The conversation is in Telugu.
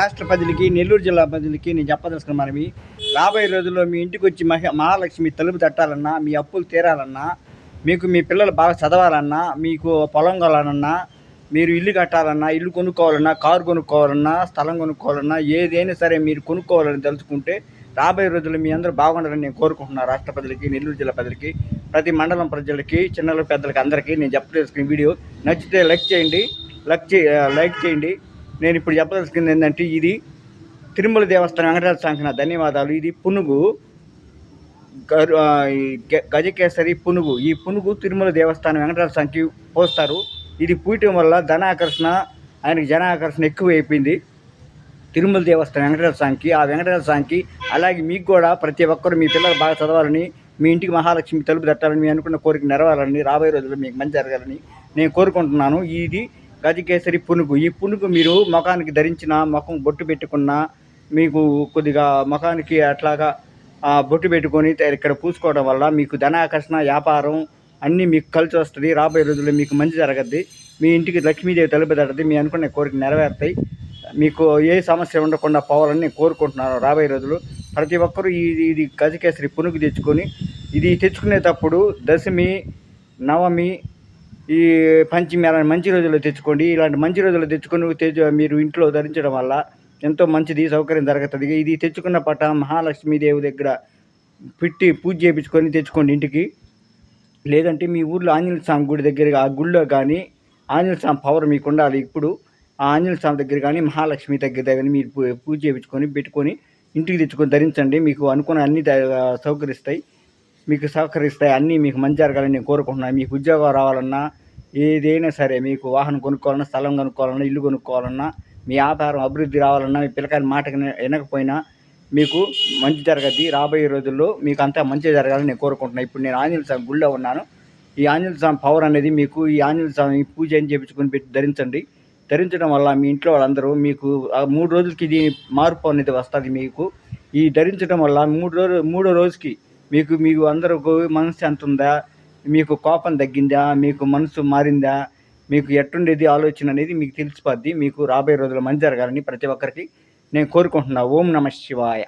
రాష్ట్ర ప్రజలకి, నెల్లూరు జిల్లా ప్రజలకి నేను చెప్పదలుచుకున్న మనవి, రాబోయే రోజుల్లో మీ ఇంటికి వచ్చి మహాలక్ష్మి తలుపు తట్టాలన్నా, మీ అప్పులు తీరాలన్నా, మీకు మీ పిల్లలు బాగా చదవాలన్నా, మీకు పొలం కొనాలన్నా, మీరు ఇల్లు కట్టాలన్నా, ఇల్లు కొనుక్కోవాలన్నా, కారు కొనుక్కోవాలన్నా, స్థలం కొనుక్కోవాలన్నా, ఏదైనా సరే మీరు కొనుక్కోవాలని తలుచుకుంటే రాబోయే రోజుల్లో మీ అందరూ బాగుండాలని నేను కోరుకుంటున్నాను. రాష్ట్ర ప్రజలకి, నెల్లూరు జిల్లా ప్రజలకి, ప్రతి మండలం ప్రజలకి, చిన్నలు పెద్దలకి అందరికీ నేను చెప్పదలుచుకున్న వీడియో నచ్చితే లైక్ చేయండి. నేను ఇప్పుడు చెప్పదలుచుకుంది ఏంటంటే, ఇది తిరుమల దేవస్థానం వెంకటేశ్వర స్వామికి నా ధన్యవాదాలు. ఇది పునుగు గజకేసరి పునుగు. ఈ పునుగు తిరుమల దేవస్థానం వెంకటేశ్వర స్వామికి పోస్తారు. ఇది పూయటం వల్ల ధనాకర్షణ, ఆయనకి జనాకర్షణ ఎక్కువ అయిపోయింది తిరుమల దేవస్థానం వెంకటేశ్వర స్వామికి. ఆ వెంకటేశ్వర స్వామికి అలాగే మీకు కూడా ప్రతి ఒక్కరు మీ పిల్లలు బాగా చదవాలని, మీ ఇంటికి మహాలక్ష్మి తలుపు తట్టాలని, మీ అనుకున్న కోరిక నెరవేరాలని, రాబోయే రోజుల్లో మీకు మంచి జరగాలని నేను కోరుకుంటున్నాను. ఇది గజకేసరి పునుగు. ఈ పునుగు మీరు ముఖానికి ధరించిన, ముఖం బొట్టు పెట్టుకున్న, మీకు కొద్దిగా ముఖానికి అట్లాగా బొట్టు పెట్టుకొని ఇక్కడ పూసుకోవడం వల్ల మీకు ధనాకర్షణ, వ్యాపారం అన్నీ మీకు కలిసి వస్తుంది. రాబోయే రోజుల్లో మీకు మంచి జరగద్ది. మీ ఇంటికి లక్ష్మీదేవి తలుపు తట్టది. మీ అనుకున్న కోరిక నెరవేరుతాయి. మీకు ఏ సమస్య ఉండకుండా పోవాలని నేను కోరుకుంటున్నాను. రాబోయే రోజులు ప్రతి ఒక్కరూ ఇది గజకేసరి పునుగు తెచ్చుకొని, ఇది తెచ్చుకునేటప్పుడు దశమి, నవమి, ఈ పంచమి అలాంటి మంచి రోజుల్లో తెచ్చుకోండి. ఇలాంటి మంచి రోజుల్లో తెచ్చుకొని మీరు ఇంట్లో ధరించడం వల్ల ఎంతో మంచిది, సౌకర్యం జరుగుతుంది. ఇది తెచ్చుకున్న పట్ట మహాలక్ష్మీదేవి దగ్గర పెట్టి పూజ చేయించుకొని తెచ్చుకోండి ఇంటికి. లేదంటే మీ ఊర్లో ఆంజనేయ స్వామి గుడి దగ్గర, ఆ గుళ్ళో కానీ ఆంజనేయ స్వామి పవర్ మీకు ఉండాలి. ఇప్పుడు ఆ ఆంజనేయ స్వామి దగ్గర కానీ, మహాలక్ష్మి దగ్గర కానీ మీరు పూజ చేయించుకొని పెట్టుకొని ఇంటికి తెచ్చుకొని ధరించండి. మీకు అనుకున్న అన్ని సహకరిస్తాయి. అన్నీ మీకు మంచి జరగాలని నేను కోరుకుంటున్నాను. మీకు ఉద్యోగం రావాలన్నా, ఏదైనా సరే, మీకు వాహనం కొనుక్కోవాలన్నా, స్థలం కొనుక్కోవాలన్నా, ఇల్లు కొనుక్కోవాలన్నా, మీ వ్యాపారం అభివృద్ధి రావాలన్నా, మీ పిల్లకాయల మాటకి వినకపోయినా మీకు మంచి జరగద్ది. రాబోయే రోజుల్లో మీకు అంతా మంచి జరగాలని నేను కోరుకుంటున్నాను. ఇప్పుడు నేను ఆంజనేయ స్వామి గుళ్ళో ఉన్నాను. ఈ ఆంజనేయ స్వామి పవర్ అనేది మీకు, ఈ ఆంజనేయ స్వామి పూజ అని చేయించుకొని పెట్టి ధరించండి. ధరించడం వల్ల మీ ఇంట్లో వాళ్ళందరూ మీకు 3 రోజులకి ఇది మార్పు అనేది వస్తుంది. మీకు ఈ ధరించడం వల్ల మూడో రోజుకి మీకు అందరికి మనశ్శాంతి ఉందా, మీకు కోపం తగ్గిందా, మీకు మనసు మారిందా, మీకు ఎట్టుండేది ఆలోచన అనేది మీకు తెలిసిపోద్ది. మీకు రాబోయే రోజుల్లో మంచి జరగాలని ప్రతి ఒక్కరికి నేను కోరుకుంటున్నా. ఓం నమః శివాయ.